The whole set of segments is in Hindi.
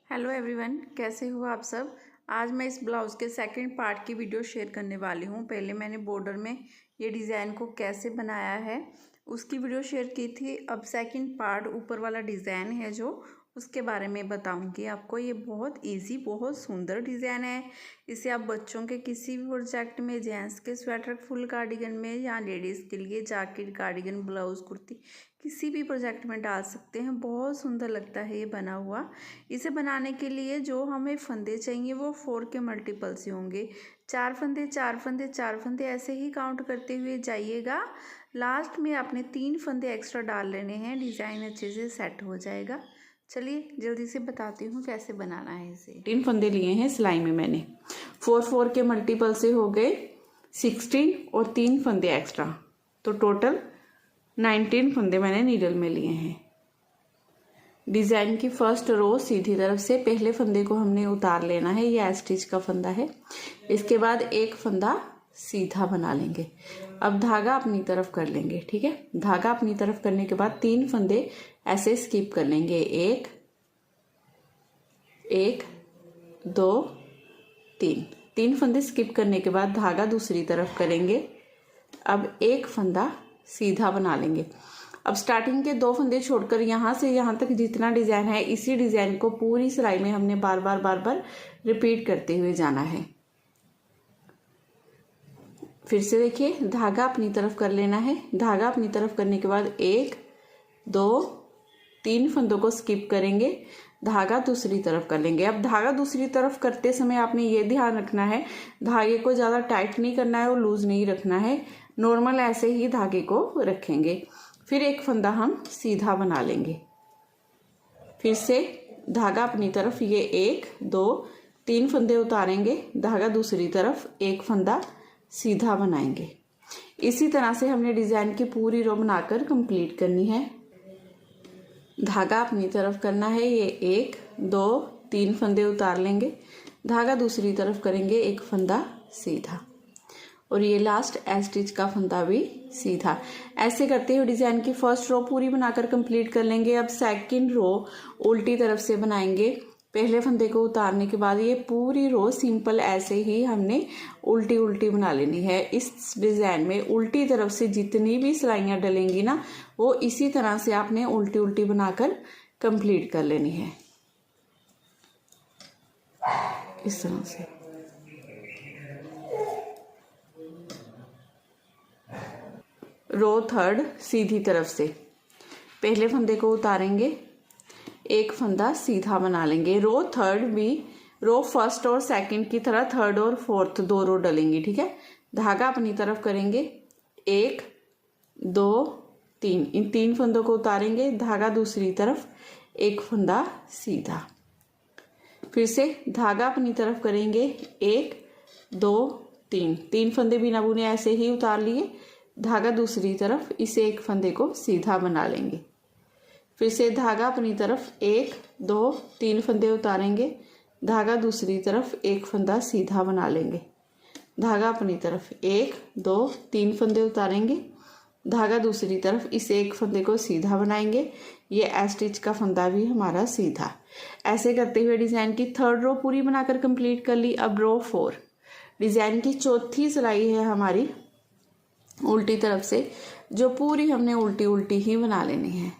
हेलो एवरीवन, कैसे हो आप सब। आज मैं इस ब्लाउज़ के सेकंड पार्ट की वीडियो शेयर करने वाली हूँ। पहले मैंने बॉर्डर में ये डिज़ाइन को कैसे बनाया है उसकी वीडियो शेयर की थी। अब सेकंड पार्ट ऊपर वाला डिज़ाइन है जो उसके बारे में बताऊंगी आपको। ये बहुत इजी, बहुत सुंदर डिज़ाइन है। इसे आप बच्चों के किसी भी प्रोजेक्ट में, जेंट्स के स्वेटर, फुल कार्डिगन में, या लेडीज़ के लिए जैकेट, कार्डिगन, ब्लाउज़, कुर्ती, किसी भी प्रोजेक्ट में डाल सकते हैं। बहुत सुंदर लगता है ये बना हुआ। इसे बनाने के लिए जो हमें फंदे चाहिए वो 4 के मल्टीपल से होंगे। 4 फंदे, 4 फंदे, 4 फंदे, ऐसे ही काउंट करते हुए जाइएगा। लास्ट में आपने 3 फंदे एक्स्ट्रा डाल लेने हैं। डिज़ाइन अच्छे से सेट हो जाएगा। चलिए जल्दी से बताती हूँ कैसे बनाना है इसे। 3 फंदे लिए हैं सिलाई में मैंने। 4 के मल्टीपल से हो गए 16 और 3 फंदे एक्स्ट्रा, तो टोटल 19 फंदे मैंने नीडल में लिए हैं। डिजाइन की फर्स्ट रो सीधी तरफ से पहले फंदे को हमने उतार लेना है। ये स्टिच का फंदा है। इसके बाद एक फंदा सीधा बना लेंगे। अब धागा अपनी तरफ कर लेंगे, ठीक है। धागा अपनी तरफ करने के बाद 3 फंदे ऐसे स्किप कर लेंगे। एक, 2, 3 फंदे स्किप करने के बाद धागा दूसरी तरफ करेंगे। अब एक फंदा सीधा बना लेंगे। अब स्टार्टिंग के 2 फंदे छोड़कर यहाँ से यहाँ तक जितना डिजाइन है, इसी डिजाइन को पूरी सिलाई में हमने बार बार रिपीट करते हुए जाना है। फिर से देखिए, धागा अपनी तरफ कर लेना है। धागा अपनी तरफ करने के बाद 1, 2, 3 फंदों को स्किप करेंगे। धागा दूसरी तरफ कर लेंगे। अब धागा दूसरी तरफ करते समय आपने ये ध्यान रखना है, धागे को ज़्यादा टाइट नहीं करना है और लूज नहीं रखना है। नॉर्मल ऐसे ही धागे को रखेंगे। फिर एक फंदा हम सीधा बना लेंगे। फिर से धागा अपनी तरफ, ये 1, 2, 3 फंदे उतारेंगे। धागा दूसरी तरफ, एक फंदा सीधा बनाएंगे। इसी तरह से हमने डिजाइन की पूरी रो बनाकर कंप्लीट करनी है। धागा अपनी तरफ करना है। ये 1, 2, 3 फंदे उतार लेंगे। धागा दूसरी तरफ करेंगे, एक फंदा सीधा, और ये लास्ट स्टिच का फंदा भी सीधा। ऐसे करते हुए डिजाइन की फर्स्ट रो पूरी बनाकर कंप्लीट कर लेंगे। अब सेकंड रो उल्टी तरफ से बनाएंगे। पहले फंदे को उतारने के बाद ये पूरी रो सिंपल ऐसे ही हमने उल्टी उल्टी बना लेनी है। इस डिजाइन में उल्टी तरफ से जितनी भी सिलाइयाँ डलेंगी ना, वो इसी तरह से आपने उल्टी उल्टी बनाकर कंप्लीट कर लेनी है, इस तरह से। रो थर्ड सीधी तरफ से पहले फंदे को उतारेंगे, एक फंदा सीधा बना लेंगे। रो थर्ड भी रो फर्स्ट और सेकंड की तरह थर्ड और फोर्थ 2 रो डलेंगी, ठीक है। धागा अपनी तरफ करेंगे, 1, 2, 3, इन 3 फंदों को उतारेंगे। धागा दूसरी तरफ, एक फंदा सीधा। फिर से धागा अपनी तरफ करेंगे, 1, 2, 3 फंदे बिना बुने ऐसे ही उतार लिए। धागा दूसरी तरफ, इसे एक फंदे को सीधा बना लेंगे। फिर से धागा अपनी तरफ, 1, 2, 3 फंदे उतारेंगे। धागा दूसरी तरफ, एक फंदा सीधा बना लेंगे। धागा अपनी तरफ, 1, 2, 3 फंदे उतारेंगे। धागा दूसरी तरफ, इस एक फंदे को सीधा बनाएंगे। ये स्टिच का फंदा भी हमारा सीधा। ऐसे करते हुए डिजाइन की थर्ड रो पूरी बनाकर कंप्लीट कर ली। अब रो 4 डिजाइन की चौथी सिलाई है हमारी उल्टी तरफ से, जो पूरी हमने उल्टी उल्टी ही बना लेनी है।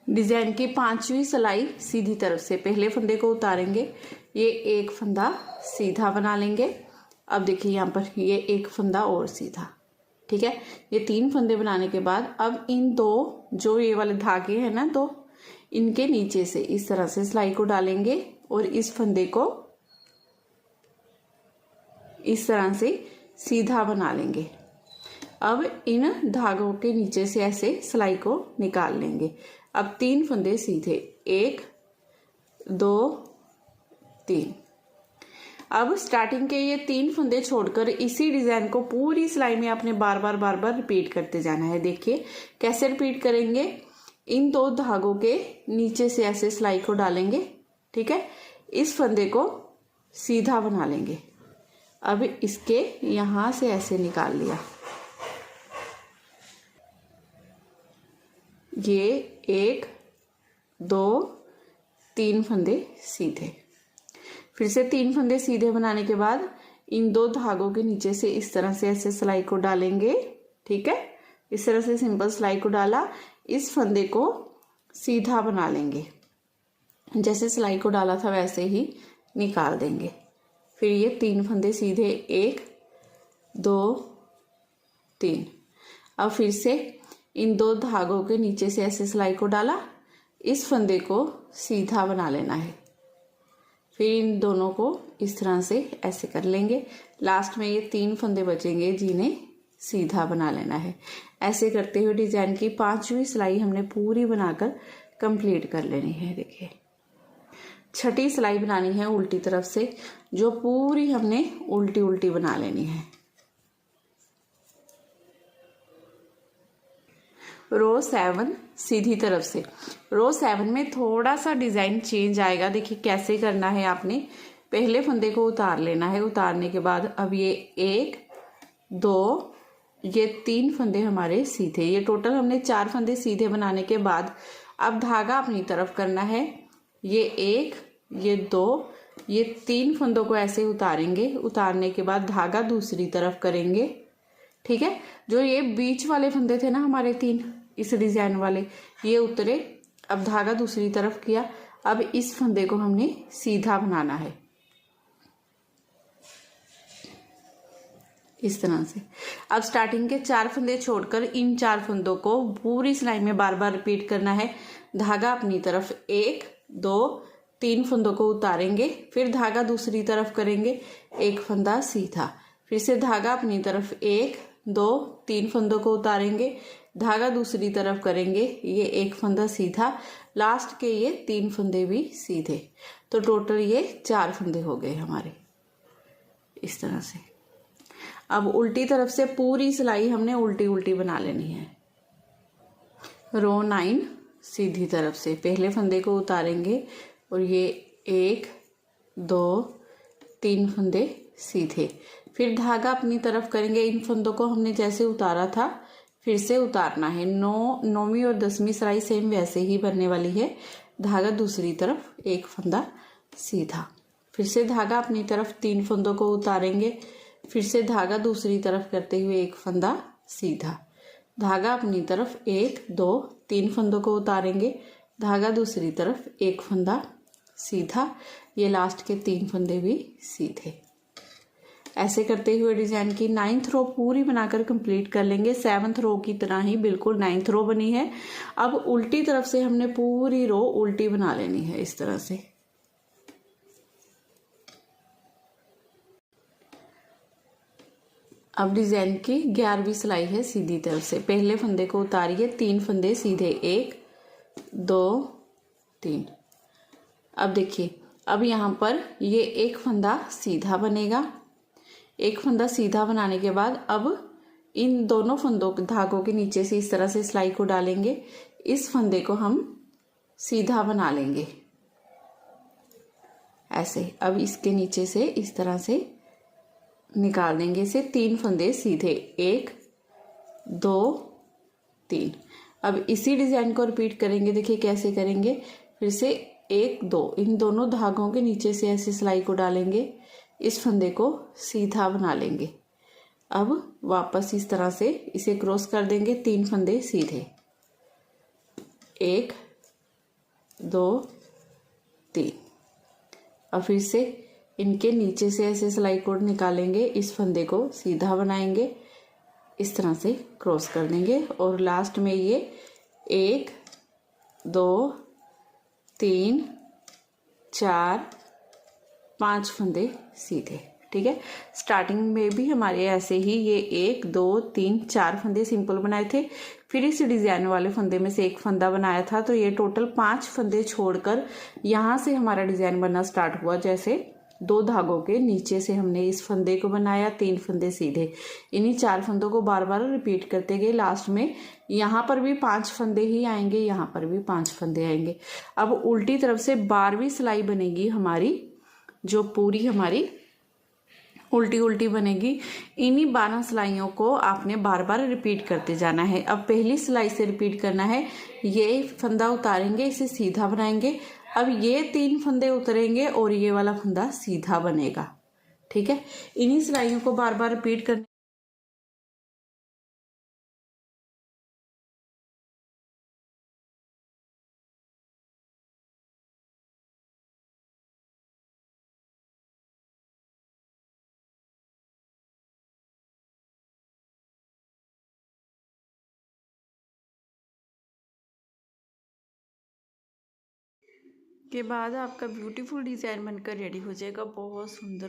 डिजाइन की 5वीं सिलाई सीधी तरफ से पहले फंदे को उतारेंगे। ये एक फंदा सीधा बना लेंगे। अब देखिए यहाँ पर ये एक फंदा और सीधा, ठीक है। ये 3 फंदे बनाने के बाद अब इन 2 जो ये वाले धागे हैं ना, तो इनके नीचे से इस तरह से सिलाई को डालेंगे और इस फंदे को इस तरह से सीधा बना लेंगे। अब इन धागों के नीचे से ऐसे सिलाई को निकाल लेंगे। अब 3 फंदे सीधे, 1, 2, 3। अब स्टार्टिंग के ये 3 फंदे छोड़कर इसी डिजाइन को पूरी सिलाई में आपने बार बार रिपीट करते जाना है। देखिए कैसे रिपीट करेंगे। इन 2 धागों के नीचे से ऐसे सिलाई को डालेंगे, ठीक है। इस फंदे को सीधा बना लेंगे। अब इसके यहां से ऐसे निकाल लिया। ये 1 2 3 फंदे सीधे। फिर से 3 फंदे सीधे बनाने के बाद इन 2 धागों के नीचे से इस तरह से ऐसे सिलाई को डालेंगे। ठीक है, इस तरह से सिंपल सिलाई को डाला, इस फंदे को सीधा बना लेंगे, जैसे सिलाई को डाला था वैसे ही निकाल देंगे। फिर ये 3 फंदे सीधे 1 2 3। अब फिर से इन 2 धागों के नीचे से ऐसे सिलाई को डाला, इस फंदे को सीधा बना लेना है। फिर इन दोनों को इस तरह से ऐसे कर लेंगे। लास्ट में ये 3 फंदे बचेंगे जिन्हें सीधा बना लेना है। ऐसे करते हुए डिजाइन की 5वीं सिलाई हमने पूरी बनाकर कंप्लीट कर लेनी है। देखिए, 6ठी सिलाई बनानी है उल्टी तरफ से, जो पूरी हमने उल्टी उल्टी बना लेनी है। रो 7 सीधी तरफ से। रो 7 में थोड़ा सा डिजाइन चेंज आएगा। देखिए कैसे करना है, आपने पहले फंदे को उतार लेना है। उतारने के बाद अब ये 1 2 ये 3 फंदे हमारे सीधे, ये टोटल हमने 4 फंदे सीधे बनाने के बाद अब धागा अपनी तरफ करना है। ये 1 ये 2 ये 3 फंदों को ऐसे उतारेंगे। उतारने के बाद धागा दूसरी तरफ करेंगे। ठीक है, जो ये बीच वाले फंदे थे ना हमारे 3 इस डिजाइन वाले, ये उतरे। अब धागा दूसरी तरफ किया। अब इस फंदे को हमने सीधा बनाना है इस तरह से। अब स्टार्टिंग के 4 फंदे छोड़कर इन 4 फंदों को पूरी सिलाई में बार बार रिपीट करना है। धागा अपनी तरफ 1 2 3 फंदों को उतारेंगे, फिर धागा दूसरी तरफ करेंगे, एक फंदा सीधा, फिर से धागा अपनी तरफ 1 2 3 फंदों को उतारेंगे, धागा दूसरी तरफ करेंगे, ये एक फंदा सीधा, लास्ट के ये 3 फंदे भी सीधे। तो टोटल ये 4 फंदे हो गए हमारे इस तरह से। अब उल्टी तरफ से पूरी सिलाई हमने उल्टी उल्टी बना लेनी है। रो 9 सीधी तरफ से पहले फंदे को उतारेंगे और ये 1 2 3 फंदे सीधे, फिर धागा अपनी तरफ करेंगे। इन फंदों को हमने जैसे उतारा था फिर से उतारना है। 9वीं और 10वीं सिलाई सेम वैसे ही बनने वाली है। धागा दूसरी तरफ एक फंदा सीधा, फिर से धागा अपनी तरफ 3 फंदों को उतारेंगे, फिर से धागा दूसरी तरफ करते हुए एक फंदा सीधा, धागा अपनी तरफ 1 2 3 फंदों को उतारेंगे, धागा दूसरी तरफ एक फंदा सीधा, ये लास्ट के 3 फंदे भी सीधे। ऐसे करते हुए डिजाइन की 9th रो पूरी बनाकर कंप्लीट कर लेंगे। 7th रो की तरह ही बिल्कुल 9th रो बनी है। अब उल्टी तरफ से हमने पूरी रो उल्टी बना लेनी है इस तरह से। अब डिजाइन की 11वीं सिलाई है सीधी तरफ से। पहले फंदे को उतारिए, 3 फंदे सीधे 1 2 3। अब देखिए, अब यहाँ पर ये एक फंदा सीधा बनेगा। एक फंदा सीधा बनाने के बाद अब इन दोनों फंदों धागों के नीचे से इस तरह से सिलाई को डालेंगे। इस फंदे को हम सीधा बना लेंगे ऐसे। अब इसके नीचे से इस तरह से निकाल देंगे इसे। 3 फंदे सीधे 1 2 3। अब इसी डिजाइन को रिपीट करेंगे। देखिए कैसे करेंगे। फिर से 1 2 इन दोनों धागों के नीचे से ऐसे सिलाई को डालेंगे, इस फंदे को सीधा बना लेंगे। अब वापस इस तरह से इसे क्रॉस कर देंगे। 3 फंदे सीधे 1 2 3। अब फिर से इनके नीचे से ऐसे सिलाई कोड निकालेंगे, इस फंदे को सीधा बनाएंगे, इस तरह से क्रॉस कर देंगे और लास्ट में ये 1 2 3 4 5 फंदे सीधे। ठीक है, स्टार्टिंग में भी हमारे ऐसे ही ये 1 2 3 4 फंदे सिंपल बनाए थे, फिर इस डिजाइन वाले फंदे में से एक फंदा बनाया था। तो ये टोटल 5 फंदे छोड़कर यहाँ से हमारा डिजाइन बनना स्टार्ट हुआ। जैसे 2 धागों के नीचे से हमने इस फंदे को बनाया, 3 फंदे सीधे, इन्हीं 4 फंदों को बार बार रिपीट करते गए। लास्ट में यहाँ पर भी 5 फंदे ही आएंगे, यहाँ पर भी 5 फंदे आएंगे। अब उल्टी तरफ से 12वीं सिलाई बनेगी हमारी, जो पूरी हमारी उल्टी उल्टी बनेगी। इन्हीं 12 सिलाइयों को आपने बार बार रिपीट करते जाना है। अब पहली सिलाई से रिपीट करना है। ये फंदा उतारेंगे, इसे सीधा बनाएंगे। अब ये 3 फंदे उतरेंगे और ये वाला फंदा सीधा बनेगा। ठीक है, इन्हीं सिलाइयों को बार बार रिपीट करना। के बाद आपका ब्यूटीफुल डिज़ाइन बनकर रेडी हो जाएगा, बहुत सुंदर।